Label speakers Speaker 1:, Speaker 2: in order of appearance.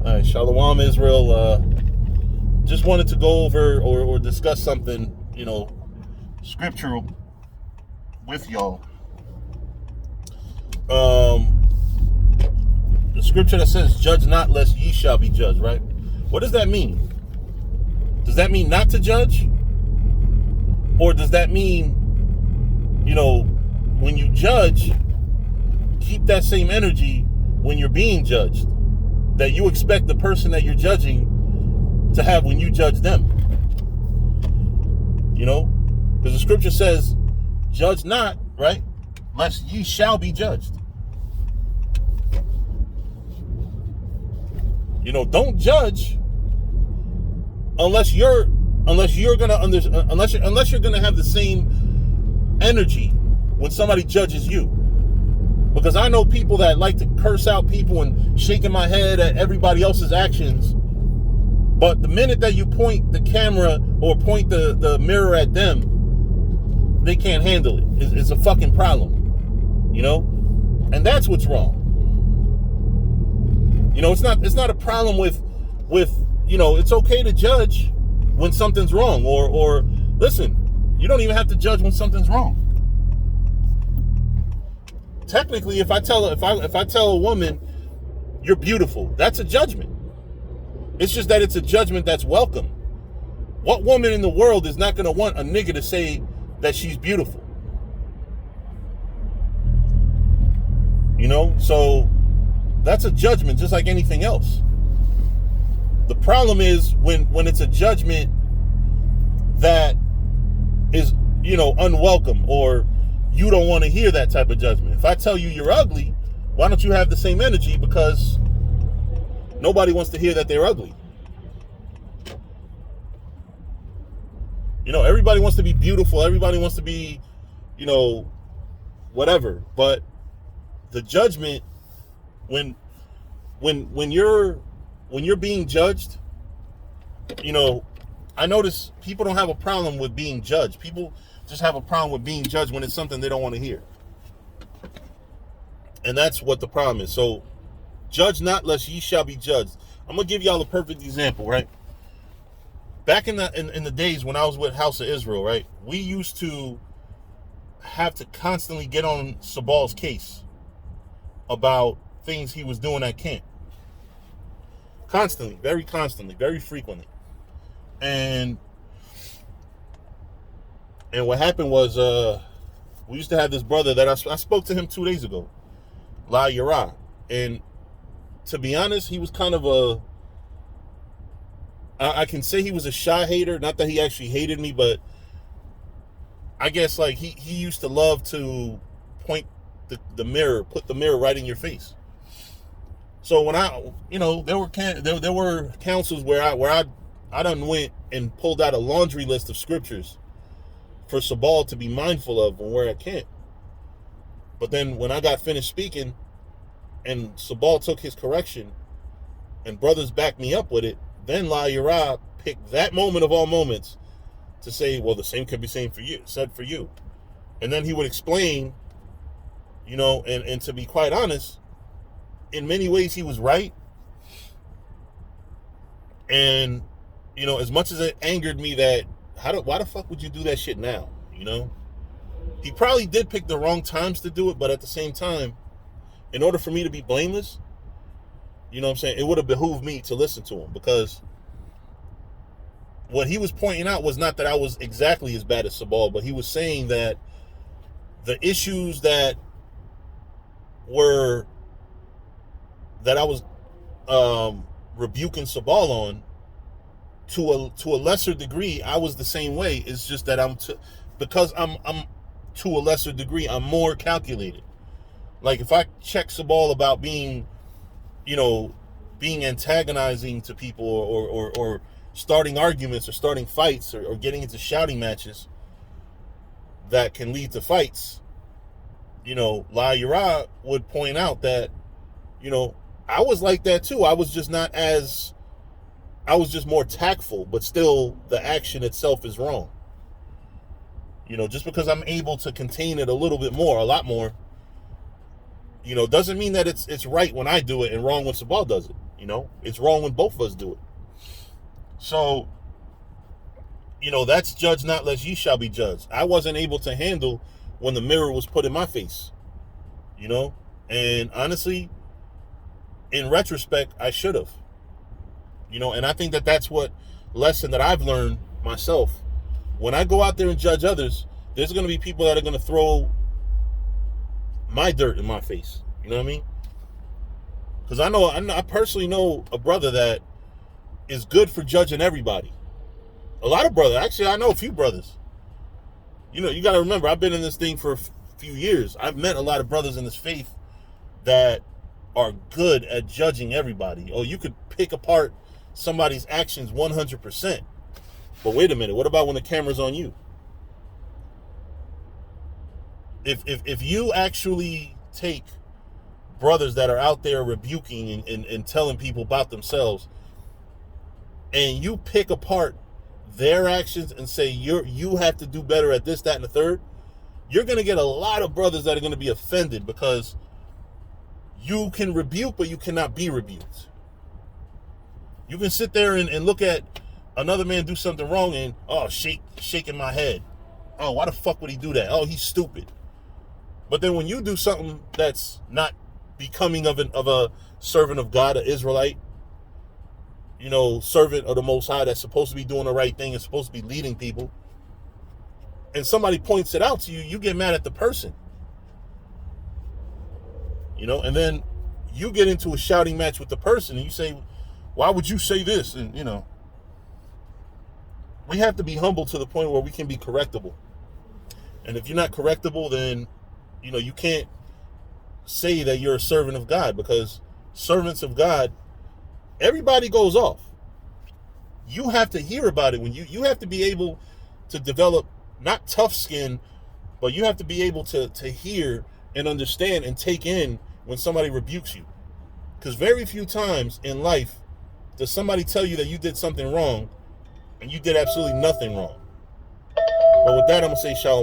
Speaker 1: All right, Shalom Israel. Just wanted to go over or discuss something, scriptural with y'all. The scripture that says, "Judge not, lest ye shall be judged." Right? What does that mean? Does that mean not to judge, or does that mean, when you judge, keep that same energy when you're being judged, that you expect the person that you're judging to have when you judge them? Because the scripture says, "Judge not," right, "lest ye shall be judged." Don't judge unless you're gonna unless you're gonna have the same energy when somebody judges you. Because I know people that like to curse out people and shaking my head at everybody else's actions, but the minute that you point the camera or point the mirror at them, they can't handle it. It's a fucking problem, and that's what's wrong. It's not a problem with it's okay to judge when something's wrong, or listen, you don't even have to judge when something's wrong. Technically, if I tell a woman you're beautiful, that's a judgment. It's just that it's a judgment that's welcome. What woman in the world is not going to want a nigga to say that she's beautiful? So that's a judgment, just like anything else. The problem is when it's a judgment that is, unwelcome, or you don't want to hear that type of judgment. If I tell you you're ugly, why don't you have the same energy? Because nobody wants to hear that they're ugly. Everybody wants to be beautiful. Everybody wants to be, whatever. But the judgment, when you're being judged, I notice people don't have a problem with being judged. People just have a problem with being judged when it's something they don't want to hear. And that's what the problem is. So, judge not, lest ye shall be judged. I'm going to give y'all a perfect example, right? Back in the days when I was with House of Israel, right, we used to have to constantly get on Sabal's case about things he was doing at camp. Constantly, very frequently. And what happened was, we used to have this brother that I spoke to him 2 days ago, La Yara. And to be honest, he was kind of I can say he was a shy hater. Not that he actually hated me, but I guess like he used to love to point the mirror, put the mirror right in your face. So when there were councils where I done went and pulled out a laundry list of scriptures for Sabal to be mindful of when we're at camp. But then when I got finished speaking and Sabal took his correction and brothers backed me up with it, then La Yara picked that moment of all moments to say, well, the same could be said for you. And then he would explain, and to be quite honest, in many ways he was right. And, as much as it angered me that, why the fuck would you do that shit now? He probably did pick the wrong times to do it, but at the same time, in order for me to be blameless, it would have behooved me to listen to him, because what he was pointing out was not that I was exactly as bad as Sabal, but he was saying that the issues that I was rebuking Sabal on, to a lesser degree, I was the same way. It's just that because I'm to a lesser degree, I'm more calculated. Like if I check Sabal about being antagonizing to people, or starting arguments, or starting fights, or getting into shouting matches that can lead to fights, La Yara would point out that, I was like that too. I was just more tactful, but still the action itself is wrong. Just because I'm able to contain it a lot more, Doesn't mean that it's right when I do it and wrong when Sabal does it. It's wrong when both of us do it. So, that's judge not lest ye shall be judged. I wasn't able to handle when the mirror was put in my face, and honestly, in retrospect, I should have, and I think that that's what lesson that I've learned myself. When I go out there and judge others, there's going to be people that are going to throw my dirt in my face. You know what I mean? Because I personally know a brother that is good for judging everybody. A lot of brothers. Actually, I know a few brothers. You got to remember, I've been in this thing for a few years. I've met a lot of brothers in this faith that are good at judging everybody. Oh, you could pick apart somebody's actions 100%. But wait a minute, what about when the camera's on you? If you actually take brothers that are out there rebuking and telling people about themselves, and you pick apart their actions and say you have to do better at this, that, and the third, you're going to get a lot of brothers that are going to be offended because you can rebuke, but you cannot be rebuked. You can sit there and look at another man do something wrong and, shaking my head. Oh, why the fuck would he do that? Oh, he's stupid. But then when you do something that's not becoming of a servant of God, an Israelite, servant of the Most High that's supposed to be doing the right thing and supposed to be leading people, and somebody points it out to you, you get mad at the person. And then you get into a shouting match with the person and you say, why would you say this? And, we have to be humble to the point where we can be correctable. And if you're not correctable, then, you can't say that you're a servant of God, because servants of God, everybody goes off. You have to hear about it. When you have to be able to develop not tough skin, but you have to be able to hear and understand and take in when somebody rebukes you. Because very few times in life does somebody tell you that you did something wrong and you did absolutely nothing wrong. But with that, I'm going to say shalom.